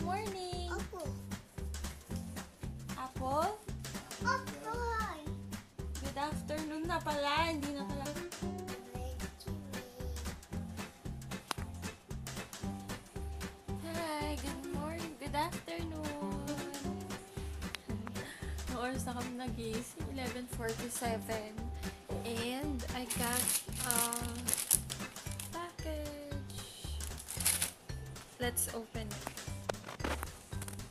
morning. Apple. Apple? Apple. Good afternoon na pala. Hindi na pala. Hi, good morning. Good afternoon. Ang oras na kami nagising. 11:47. And I got package. Let's open it.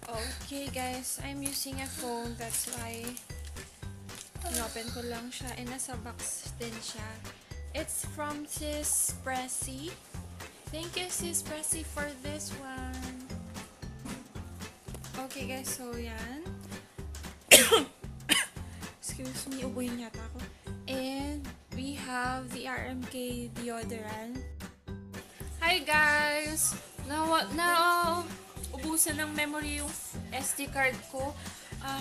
Okay guys, I'm using a phone. That's why inopen ko lang siya. And nasa box din siya. It's from Sis Pressy. Thank you Sis Pressy for this one. Okay guys, so yan. Excuse me, ubuhin yata ako. And we have the RMK deodorant. Hi guys! Now, ubusan ng memory yung SD card ko.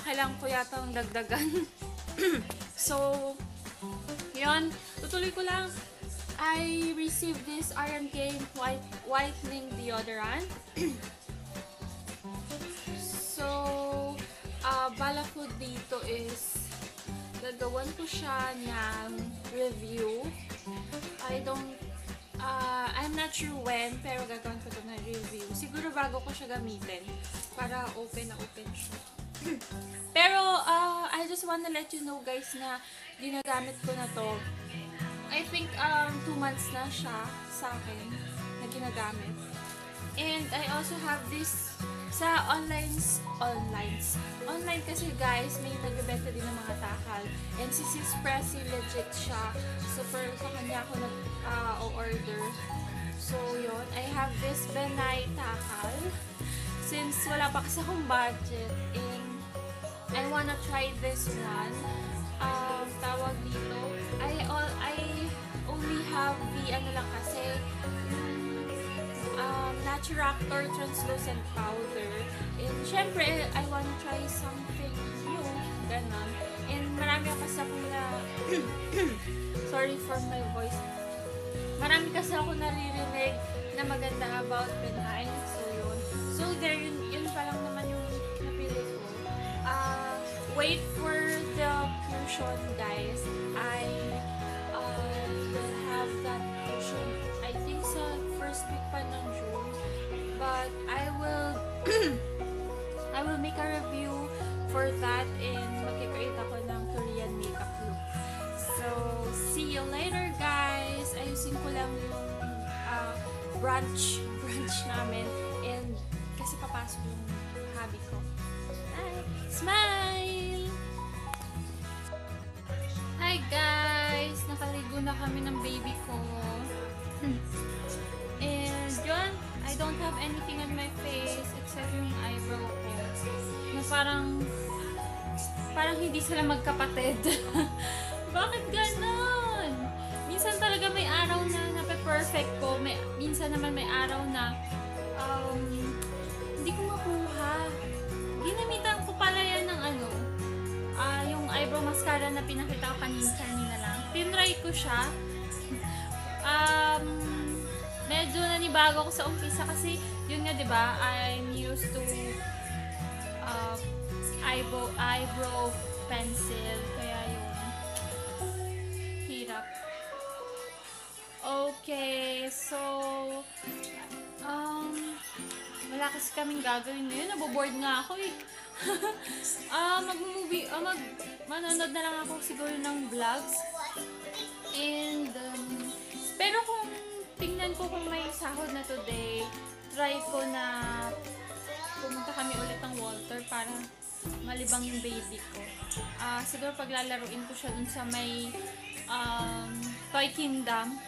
Kailangan ko yata ang dagdagan. So, yun. Tutuloy ko lang. I received this RMK whitening deodorant. So, bala ko dito is gagawan ko siya ng review. I'm not sure when, pero gagawin ko ito na review. Siguro bago ko siya gamitin para open na open siya. Pero, I just wanna let you know guys na ginagamit ko na to. I think 2 months na siya sa akin na ginagamit. And I also have this sa online kasi guys, may nagbebenta din ng mga takal. And si Sis Pressy legit siya. So, sa kanya ako nag-order. So, yun. I have this Benay takal. Since wala pa kasi akong budget. And I wanna try this one. Tawag dito. I only have the ano lang kasi Naturactor translucent powder. And syempre, I wanna try something new. Ganon. And marami kasi akong sorry for my voice. Marami kasi ako naririnig na maganda about Benay. So, yun. So, there, yun pa lang naman yung napili ko. Wait for the cushion, guys. I will have that cushion, I think sa first week pa ng June. But I will I will make a review for that and magkikreate ako ng Korean makeup look. So, see you later guys! Ayusin ko lang yung brunch namin and kasi papasok yung hubby ko. Hi! Smile! Hi guys! Nakaligo na kami ng baby ko. And yun, I don't have anything on my face except yung eyebrow ko. Na parang hindi sila magkapatid. Bakit ganon? Minsan talaga may araw na nape-perfect ko. Minsan naman may araw na hindi ko makuha. Ginamitan ko pala yan ng yung eyebrow mascara na pinakita ko kanina lang. Tinry ko siya. Medyo nanibago ko sa umpisa kasi yun nga 'di ba, I'm used to eyebrow pencil kaya yun hirap. Okay, so wala kasi kaming gagawin ngayon, naboboard nga ako eh. Manonood na lang ako siguro ng vlogs and pero kung tingnan ko kung may sahod na today, try ko na pumunta kami ulit ng Walter para malibang yung baby ko. Siguro paglalaruin ko siya dun sa may Toy Kingdom.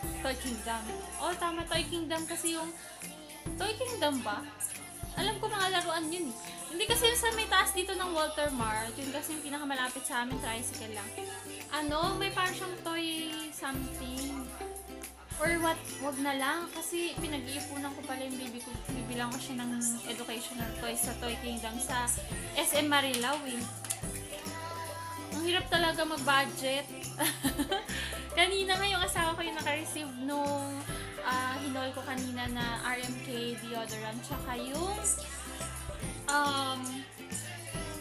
Oh, tama, Toy Kingdom kasi yung Toy Kingdom ba? Alam ko mga laruan yun. Hindi kasi yung sa may taas dito ng Walter Mart. Yun kasi yung pinakamalapit sa amin, tricycle lang. May parang siyang toy something. Or wag na lang kasi pinag-iipunan ko pala yung baby ko. Bibilang ko siya ng educational toys sa Toy Kingdom sa SM Marilao eh. Ang hirap talaga mag-budget. Kanina nga yung asawa ko yung naka-receive nung hinol ko kanina na RMK deodorant. Tsaka yung um,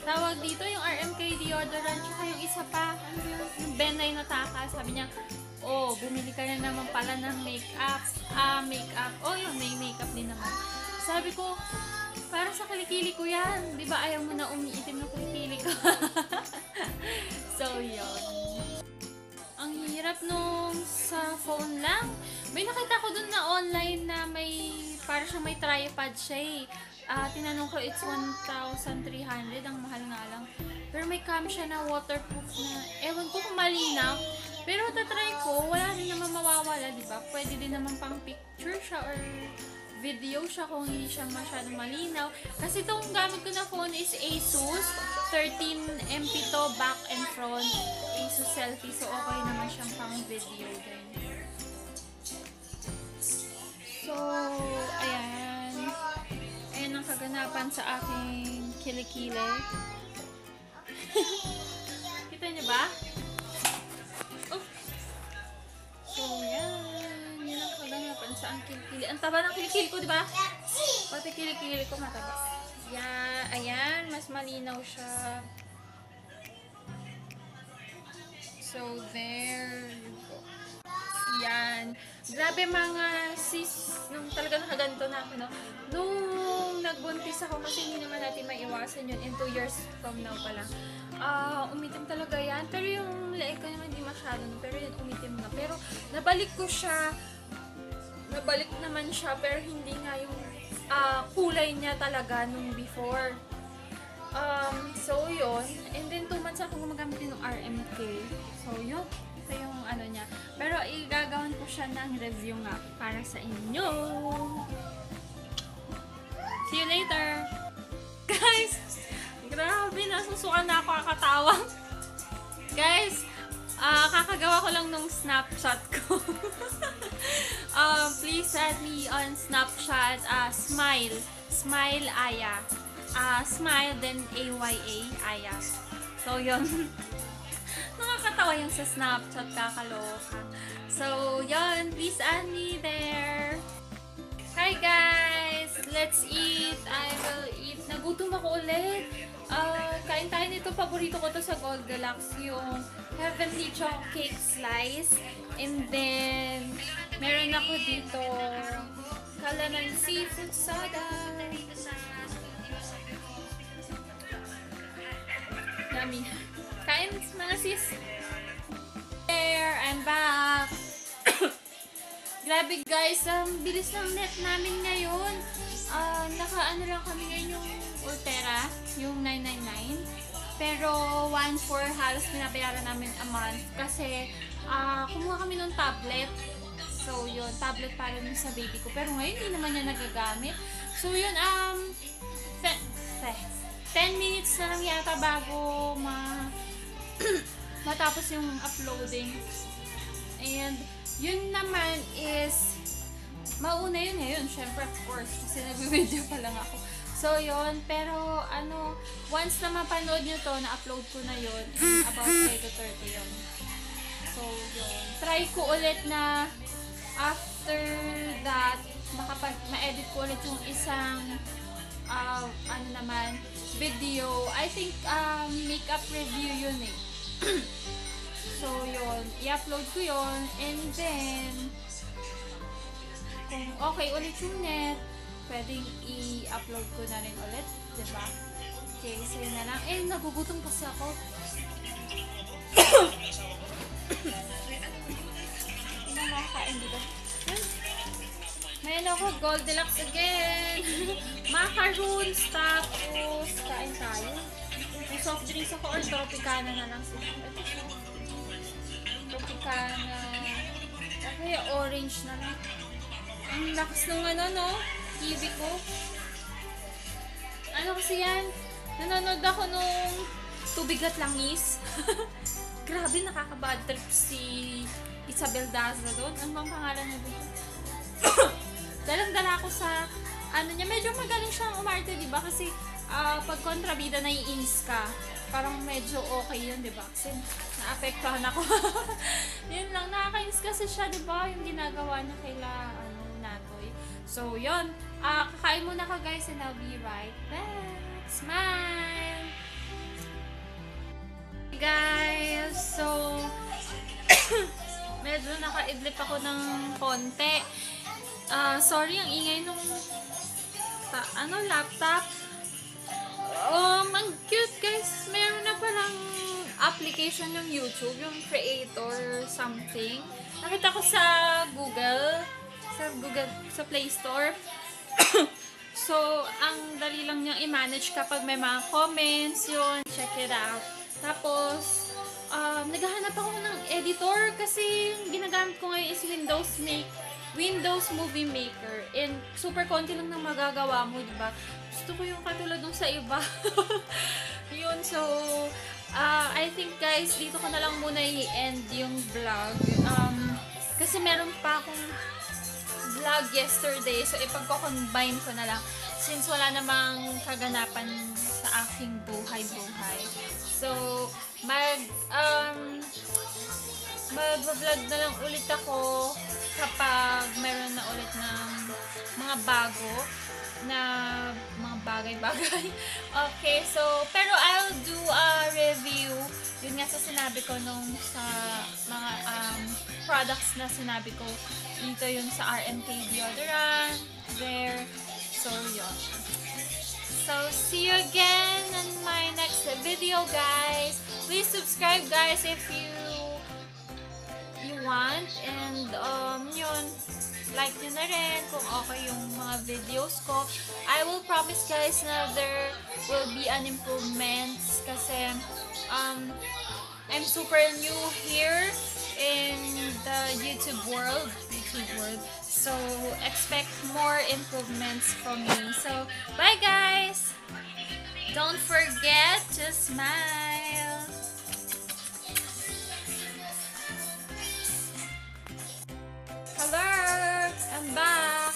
tawag dito, yung RMK deodorant, tsaka yung isa pa, ano yun, yung Benay na taka, sabi niya, oh, bumili ka na naman pala ng makeup. Makeup. Oh, yun, may makeup din naman. Sabi ko, para sa kilikili ko yan. Di ba ayaw mo na umiitim ng kilikili ko? So, yun. Ang hirap nung sa phone lang. May nakita ko dun na online na may, para siyang may tripod siya eh. Tinanong ko, it's 1,300. Ang mahal nga lang. Pero may cam siya na waterproof na, ewan ko kung malinaw. Pero tatry ko, wala rin naman mawawala, di ba? Pwede din naman pang picture siya or video siya kung hindi siya masyadong malinaw. Kasi itong gamit ko na phone is Asus. 13MP to, back and front. Asus selfie. So, okay naman siyang pang video din. So, ayan. Ayan ang kaganapan sa aking kilikili. Kita niyo ba? Oh. So, yan. Yan ang kaganapan sa ang kilikili. Ang taba ng kilikili ko, di ba? Pati kilikili ko mataba. Yan. Ayan. Mas malinaw siya. So, there you go. Yan. Grabe mga sis. Nung talaga nakaganto na ako, no? Nung nagbuntis ako, kasi hindi naman natin maiwasan yun. In 2 years from now pa lang. Umitim talaga yan. Pero yung leeg ko naman hindi masyado. Pero yun, umitim na. Pero nabalik ko siya. Nabalik naman siya. Pero hindi nga yung kulay niya talaga nung before. So yun. And then 2 months ako gumagamit din ng RMK. So yun. Ito yung ano niya. Pero igagawan ko siya ng review nga para sa inyo. See you later. Guys! Grabe, nasusukan na ako kakatawa. Guys, kakagawa ko lang nung Snapchat ko. Please add me on Snapchat. Smile. Smile Aya. Smile then AYA Aya. So, yun. Nakakatawa yung sa Snapchat, kakaloka. So, yun. Please add me there. Hi guys! Let's eat. I will eat. Nagutom ako ulit. Kain tayo nito. Paborito ko to sa Goldilocks. Yung Heavenly Choc Cake Slice. And then, meron ako dito Kalaman Seafood Soda. Yummy. Kain mga sis. There, I'm back. Grabe guys, ang bilis ng net namin ngayon. Naka-ano lang kami ngayon yung Ultera, yung 999. Pero 1.4 halos pinabayaran namin a month kasi kumuha kami ng tablet. So yun, tablet para dun sa baby ko. Pero ngayon hindi naman niya nagagamit. So yun, 10 minutes na lang yata bago matapos yung uploading. And yun naman is mauna yun ngayon, syempre of course, kasi nag-video pa lang ako. So yun, pero once na mapanood nyo to, na-upload ko na yun, about 5 to 30 yun. So yun, try ko ulit na after that, ma-edit ko ulit yung isang video. I think makeup review yun eh. So, yun. I-upload ko yun. And then, kung okay ulit yung net, pwedeng i-upload ko na rin ulit. Diba? Okay, so yun na lang. Eh, nagugutom kasi ako. Hindi na makakain dito. Mayroon ako, Goldilocks again. Macaroons, tapos kain tayo. May soft drinks ako or Tropicana na lang sila. Ito siya. Tropicana. Kaya orange na lang. Ang lakas ng TV ko. Ano kasi yan? Nanonood ako nung Tubig at Langis. Grabe, nakaka-bad trip si Isabel Daza doon. Ano bang pangalan niya doon? Dalang-dala ako sa niya. Medyo magaling siyang umarte, diba? Kasi pag kontrabida, naiinis ka. Parang medyo okay yun, diba? Kasi naapektuhan ako. Yun lang, nakakainis kasi siya, diba? Yung ginagawa niya kaila Natoy. So, yun. Kakain muna ka guys and I'll be right back. Smile! Guys, so medyo nakaidlip ako ng konti. Sorry, ang ingay nung laptop. Ang cute guys. Meron na palang application yung YouTube, yung Creator something. Nakita ko sa Google, sa Play Store. So, ang dali lang niyang i-manage kapag may mga comments, yun, check it out. Tapos, naghahanap ako ng editor kasi yung ginagamit ko ngayon is Windows Movie Maker. And super konti lang nang magagawa mo, diba? Gusto ko yung katulad nung sa iba. Yun, so, I think guys, dito ko na lang muna i-end yung vlog. Kasi meron pa akong vlog yesterday, so ipagko-combine ko na lang since wala namang kaganapan sa aking buhay-buhay. So, mag-vlog na lang ulit ako kapag meron na ulit ng mga bago na mga bagay-bagay. Okay, so, pero I'll do a review. Yun nga sa sinabi ko nung sa mga products na sinabi ko. Dito yun sa RMK deodorant. There. So, yun. So, see you again in my next video, guys. Please subscribe, guys, if you want. And, yun. Like nyo na rin kung okay yung mga videos ko. I will promise, guys, na there will be an improvements kasi, I'm super new here in the YouTube world. So, expect more improvements from me. So, bye guys! Don't forget to smile! Hello! I'm back!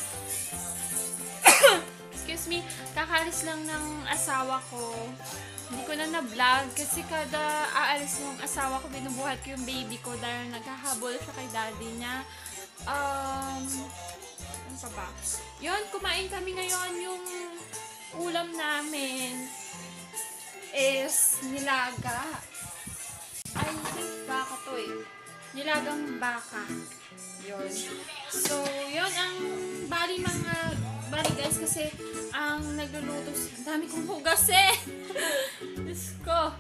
Excuse me, kakalis lang ng asawa ko. Hindi ko na na-vlog kasi kada aalis yung asawa ko, binubuhat ko yung baby ko dahil naghahabol siya kay daddy niya. Ano pa ba? Yun, kumain kami ngayon. Yung ulam namin is nilaga. I think baka to eh. Nilagang baka. Yun. So, yun ang bali guys kasi ang nagluluto. Dami kong hugas eh. Diyos ko.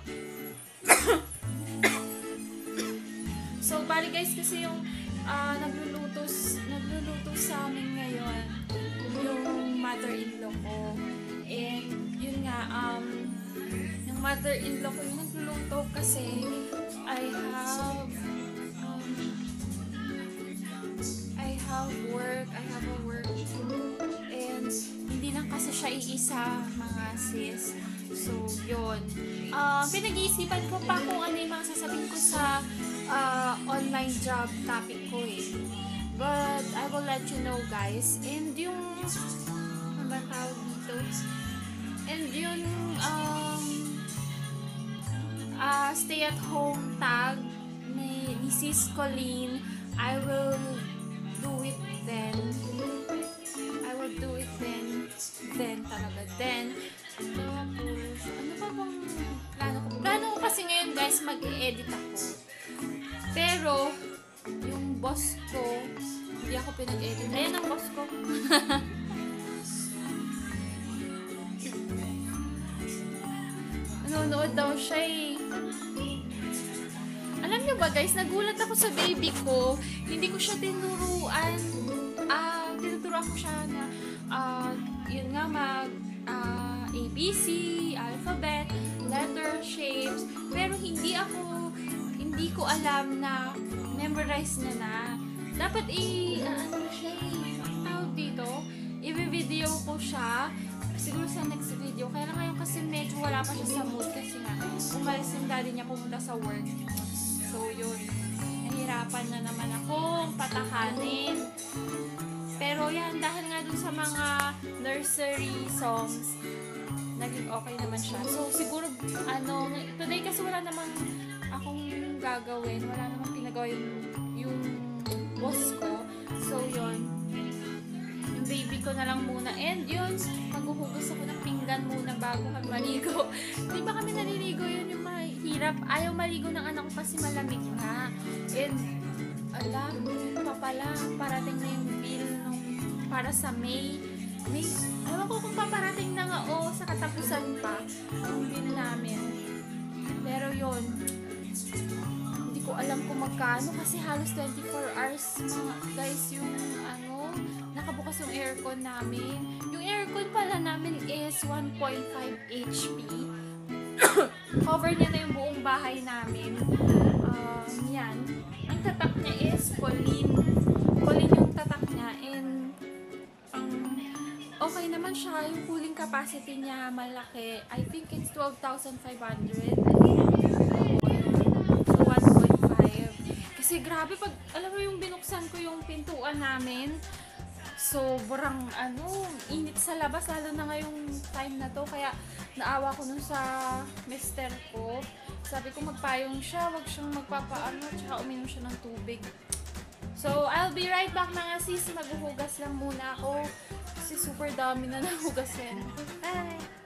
So, bali guys kasi yung nagluluto sa amin ngayon yung mother-in-law ko. And yun nga, yung mother-in-law ko yung nagluluto kasi I have a work and hindi lang kasi siya iisa mga sis. So, yun. Pinag-iisipan ko pa kung ano yung mga sasabihin ko sa online job topic ko eh. But, I will let you know guys. And yung, ano ba tawag dito? And yung, stay at home tag ni Sis Colleen, I will do it then. Tapos, ano ba bang plano ko? Plano ko kasi ngayon guys, mag-e-edit ako. Pero, yung boss ko, hindi ako pinag-edit. Ayan ang boss ko. Nanonood daw siya eh. Alam niyo ba guys, nagulat ako sa baby ko. Hindi ko siya tinuruan. Tinuturuan ko siya na, yun nga, ABC, alphabet, letter, shapes. Pero hindi ko alam na memorize niya na. Dapat tawag dito, i-video ko siya. Siguro sa next video. Kaya lang ngayon kasi medyo wala pa siya sa mood kasi nga umalis yung daddy niya pumunta sa work. So, yun. Nahirapan na naman akong patakanin. Pero yan, dahil nga dun sa mga nursery songs, naging okay naman siya. So, siguro, today kasi wala namang akong gagawin. Wala namang pinagawa yung boss ko. So, yun. Yung baby ko na lang muna. And yun, maghuhugas ako ng pinggan muna bago kami maligo. Di ba kami naliligo, yun yung mahirap. Ayaw maligo ng anak ko kasi malamig nga. And, alam, yun pa pala, parating na yung bill nung para sa May. Ewan ko kung paparating na nga o sa katapusan pa yung bill namin. Pero yun, hindi ko alam kung magkano kasi halos 24 hours mga guys yung nakabukas yung aircon namin. Yung aircon pala namin is 1.5 HP. Cover niya na yung buong bahay namin. Yan. Ang tatak niya is Colleen. Colleen yung tatak niya and okay naman siya. Yung cooling capacity niya malaki. I think it's 12,500. So 1.5. Kasi grabe pag, alam mo yung binuksan ko yung pintuan namin, sobrang init sa labas lalo na ngayong time na to. Kaya naawa ko nun sa mister ko. Sabi ko magpayong siya, wag siyang magpapaano, tsaka uminom siya ng tubig. So, I'll be right back mga sis. Maghuhugas lang muna ako. Kasi super dami na nahugasin. Bye!